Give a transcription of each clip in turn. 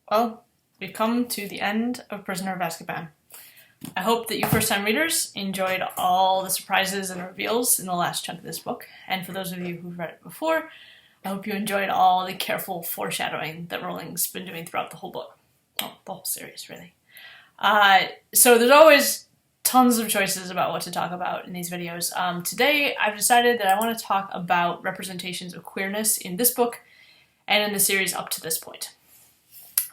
Well, we've come to the end of Prisoner of Azkaban. I hope that you first-time readers enjoyed all the surprises and reveals in the last chunk of this book, and for those of you who've read it before, I hope you enjoyed all the careful foreshadowing that Rowling's been doing throughout the whole book. Oh, the whole series, really. So there's always tons of choices about what to talk about in these videos. Today, I've decided that I want to talk about representations of queerness in this book and in the series up to this point.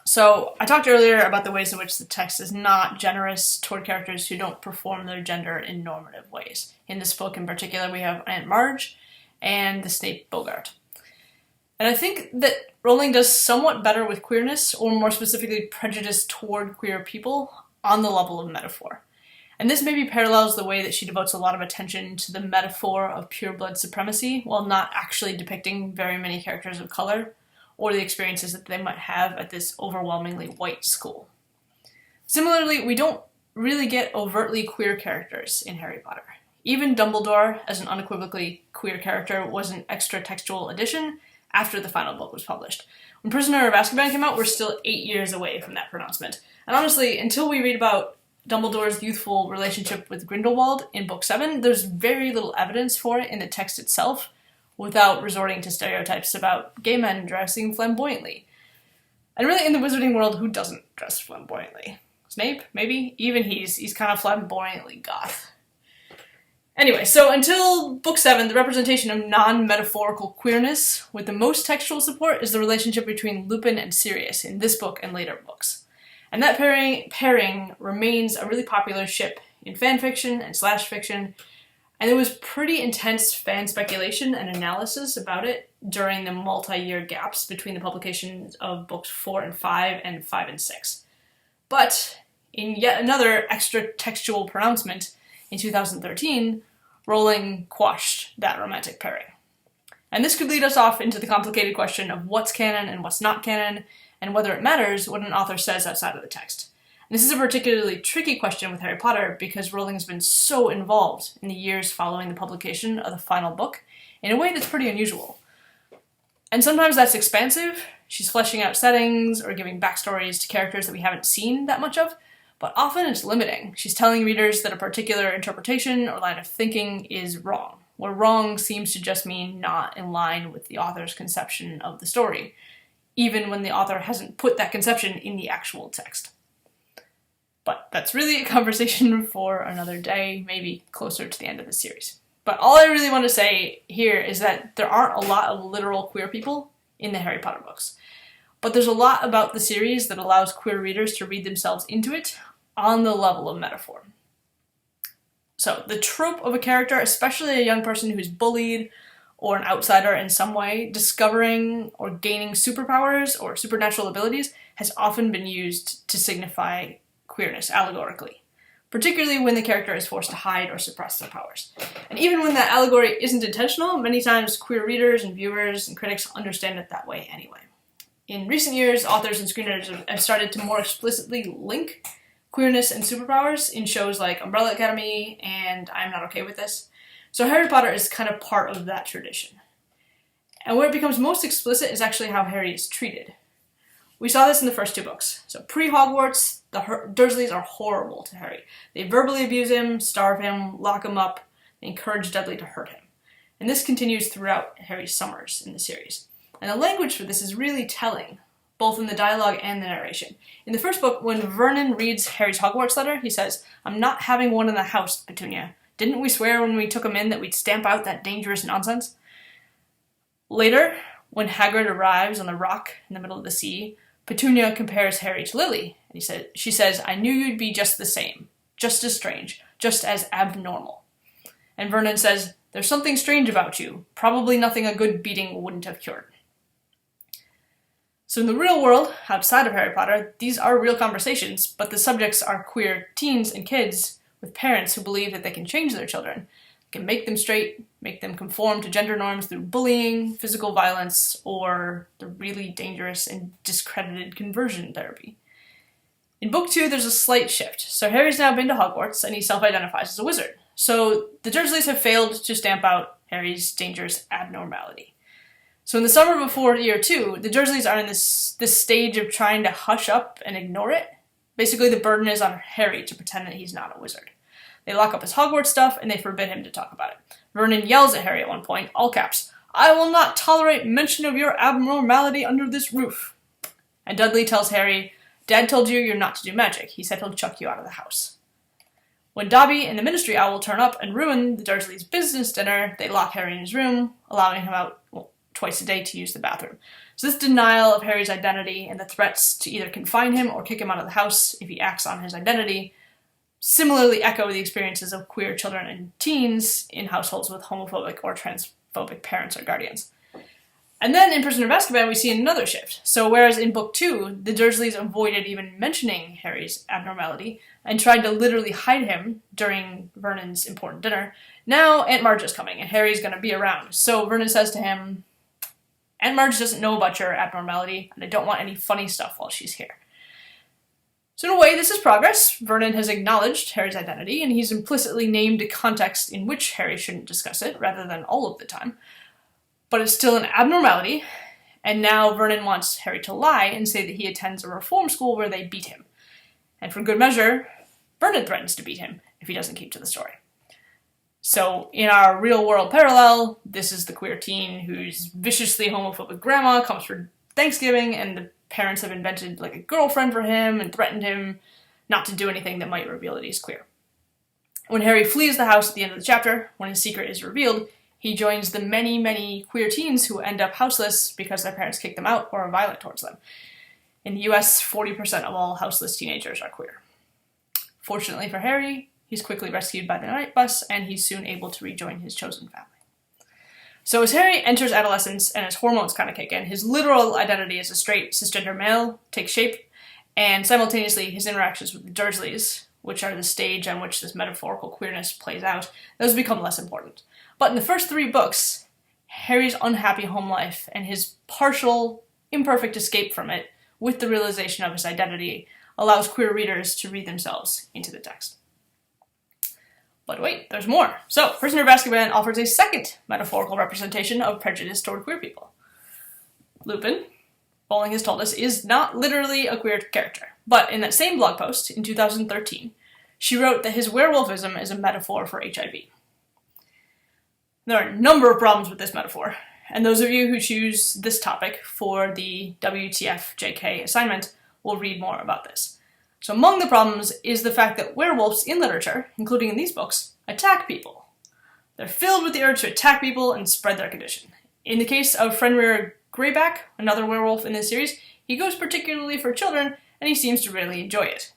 So I talked earlier about the ways in which the text is not generous toward characters who don't perform their gender in normative ways. In this book in particular, we have Aunt Marge and the Snape Bogart. And I think that Rowling does somewhat better with queerness, or more specifically prejudice toward queer people, on the level of metaphor. And this maybe parallels the way that she devotes a lot of attention to the metaphor of pureblood supremacy, while not actually depicting very many characters of color, or the experiences that they might have at this overwhelmingly white school. Similarly, we don't really get overtly queer characters in Harry Potter. Even Dumbledore, as an unequivocally queer character, was an extra textual addition after the final book was published. When Prisoner of Azkaban came out, we're still 8 years away from that pronouncement. And honestly, until we read about Dumbledore's youthful relationship with Grindelwald in Book 7, there's very little evidence for it in the text itself, without resorting to stereotypes about gay men dressing flamboyantly. And really, in the wizarding world, who doesn't dress flamboyantly? Snape, maybe? Even he's kind of flamboyantly goth. Anyway, so until Book 7, the representation of non-metaphorical queerness with the most textual support is the relationship between Lupin and Sirius in this book and later books. And that pairing remains a really popular ship in fanfiction and slash fiction, and there was pretty intense fan speculation and analysis about it during the multi-year gaps between the publications of books 4 and 5 and 5 and 6. But in yet another extra textual pronouncement in 2013, Rowling quashed that romantic pairing. And this could lead us off into the complicated question of what's canon and what's not canon, and whether it matters what an author says outside of the text. This is a particularly tricky question with Harry Potter because Rowling has been so involved in the years following the publication of the final book in a way that's pretty unusual. And sometimes that's expansive. She's fleshing out settings or giving backstories to characters that we haven't seen that much of, but often it's limiting. She's telling readers that a particular interpretation or line of thinking is wrong, where wrong seems to just mean not in line with the author's conception of the story, even when the author hasn't put that conception in the actual text. But that's really a conversation for another day, maybe closer to the end of the series. But all I really want to say here is that there aren't a lot of literal queer people in the Harry Potter books. But there's a lot about the series that allows queer readers to read themselves into it on the level of metaphor. So the trope of a character, especially a young person who's bullied or an outsider in some way, discovering or gaining superpowers or supernatural abilities, has often been used to signify queerness allegorically, particularly when the character is forced to hide or suppress their powers. And even when that allegory isn't intentional, many times queer readers and viewers and critics understand it that way anyway. In recent years, authors and screenwriters have started to more explicitly link queerness and superpowers in shows like Umbrella Academy and I'm Not Okay With This. So Harry Potter is kind of part of that tradition. And where it becomes most explicit is actually how Harry is treated. We saw this in the first 2 books. So pre-Hogwarts, the Dursleys are horrible to Harry. They verbally abuse him, starve him, lock him up, and encourage Dudley to hurt him. And this continues throughout Harry's summers in the series. And the language for this is really telling, both in the dialogue and the narration. In the first book, when Vernon reads Harry's Hogwarts letter, he says, "I'm not having one in the house, Petunia. Didn't we swear when we took him in that we'd stamp out that dangerous nonsense?" Later, when Hagrid arrives on the rock in the middle of the sea, Petunia compares Harry to Lily, and she says, "I knew you'd be just the same, just as strange, just as abnormal." And Vernon says, "There's something strange about you, probably nothing a good beating wouldn't have cured." So in the real world, outside of Harry Potter, these are real conversations, but the subjects are queer teens and kids with parents who believe that they can change their children, can make them straight, make them conform to gender norms through bullying, physical violence, or the really dangerous and discredited conversion therapy. In Book 2, there's a slight shift. So Harry's now been to Hogwarts, and he self-identifies as a wizard. So the Dursleys have failed to stamp out Harry's dangerous abnormality. So in the summer before year 2, the Dursleys are in this stage of trying to hush up and ignore it. Basically, the burden is on Harry to pretend that he's not a wizard. They lock up his Hogwarts stuff, and they forbid him to talk about it. Vernon yells at Harry at one point, all caps, "I will not tolerate mention of your abnormality under this roof." And Dudley tells Harry, "Dad told you you're not to do magic. He said he'll chuck you out of the house." When Dobby and the Ministry Owl turn up and ruin the Dursleys' business dinner, they lock Harry in his room, allowing him out twice a day to use the bathroom. So this denial of Harry's identity and the threats to either confine him or kick him out of the house if he acts on his identity similarly echo the experiences of queer children and teens in households with homophobic or transphobic parents or guardians. And then in Prisoner of Azkaban, we see another shift. So whereas in Book 2, the Dursleys avoided even mentioning Harry's abnormality and tried to literally hide him during Vernon's important dinner, now Aunt Marge is coming and Harry's going to be around. So Vernon says to him, "Aunt Marge doesn't know about your abnormality, and I don't want any funny stuff while she's here." So in a way, this is progress. Vernon has acknowledged Harry's identity, and he's implicitly named a context in which Harry shouldn't discuss it, rather than all of the time. But it's still an abnormality, and now Vernon wants Harry to lie and say that he attends a reform school where they beat him. And for good measure, Vernon threatens to beat him if he doesn't keep to the story. So in our real-world parallel, this is the queer teen whose viciously homophobic grandma comes for Thanksgiving, and the parents have invented like a girlfriend for him and threatened him not to do anything that might reveal that he's queer. When Harry flees the house at the end of the chapter, when his secret is revealed, he joins the many, many queer teens who end up houseless because their parents kick them out or are violent towards them. In the US, 40% of all houseless teenagers are queer. Fortunately for Harry, he's quickly rescued by the night bus, and he's soon able to rejoin his chosen family. So as Harry enters adolescence and his hormones kind of kick in, his literal identity as a straight cisgender male takes shape, and simultaneously his interactions with the Dursleys, which are the stage on which this metaphorical queerness plays out, those become less important. But in the first 3 books, Harry's unhappy home life and his partial, imperfect escape from it, with the realization of his identity, allows queer readers to read themselves into the text. But wait, there's more. So, Prisoner of Azkaban offers a second metaphorical representation of prejudice toward queer people. Lupin, Bowling has told us, is not literally a queer character. But in that same blog post, in 2013, she wrote that his werewolfism is a metaphor for HIV. There are a number of problems with this metaphor, and those of you who choose this topic for the WTF JK assignment will read more about this. So among the problems is the fact that werewolves in literature, including in these books, attack people. They're filled with the urge to attack people and spread their condition. In the case of Fenrir Greyback, another werewolf in this series, he goes particularly for children, and he seems to really enjoy it.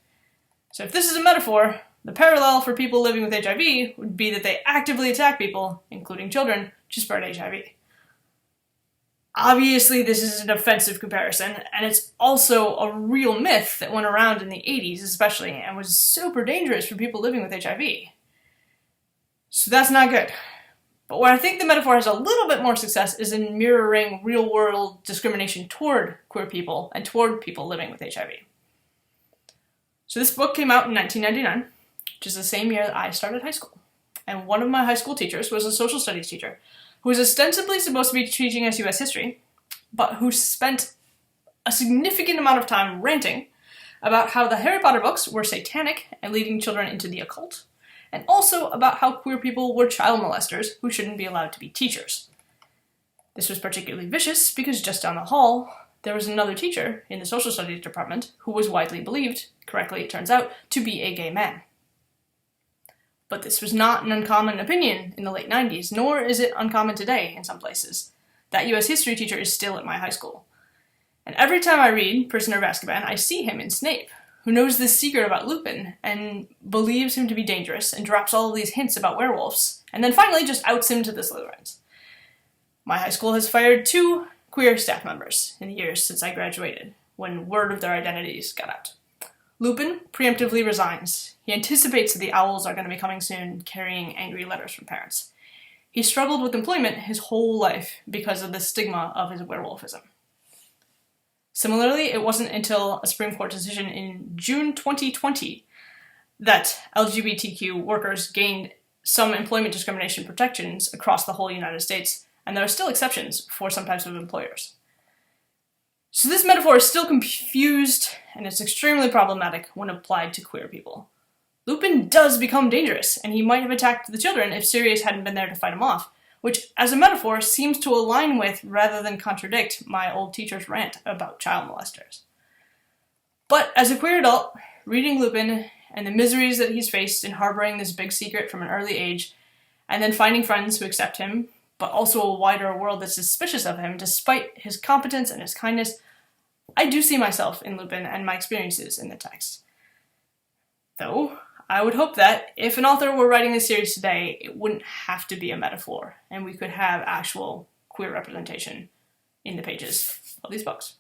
So if this is a metaphor, the parallel for people living with HIV would be that they actively attack people, including children, to spread HIV. Obviously, this is an offensive comparison, and it's also a real myth that went around in the 80s especially, and was super dangerous for people living with HIV. So that's not good. But where I think the metaphor has a little bit more success is in mirroring real-world discrimination toward queer people and toward people living with HIV. So this book came out in 1999, which is the same year that I started high school. And one of my high school teachers was a social studies teacher who was ostensibly supposed to be teaching us US history, but who spent a significant amount of time ranting about how the Harry Potter books were satanic and leading children into the occult, and also about how queer people were child molesters who shouldn't be allowed to be teachers. This was particularly vicious because just down the hall, there was another teacher in the social studies department who was widely believed, correctly it turns out, to be a gay man. But this was not an uncommon opinion in the late 90s, nor is it uncommon today in some places. That US history teacher is still at my high school. And every time I read Prisoner of Azkaban, I see him in Snape, who knows this secret about Lupin, and believes him to be dangerous, and drops all of these hints about werewolves, and then finally just outs him to the Slytherins. My high school has fired 2 queer staff members in the years since I graduated, when word of their identities got out. Lupin preemptively resigns. He anticipates that the owls are going to be coming soon, carrying angry letters from parents. He struggled with employment his whole life because of the stigma of his werewolfism. Similarly, it wasn't until a Supreme Court decision in June 2020 that LGBTQ workers gained some employment discrimination protections across the whole United States, and there are still exceptions for some types of employers. So this metaphor is still confused, and it's extremely problematic when applied to queer people. Lupin does become dangerous, and he might have attacked the children if Sirius hadn't been there to fight him off, which, as a metaphor, seems to align with, rather than contradict, my old teacher's rant about child molesters. But as a queer adult, reading Lupin and the miseries that he's faced in harboring this big secret from an early age, and then finding friends who accept him, but also a wider world that's suspicious of him despite his competence and his kindness, I do see myself in Lupin and my experiences in the text. Though, I would hope that if an author were writing this series today, it wouldn't have to be a metaphor, and we could have actual queer representation in the pages of these books.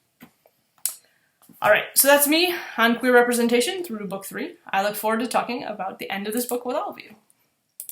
Alright, so that's me on queer representation through book 3. I look forward to talking about the end of this book with all of you.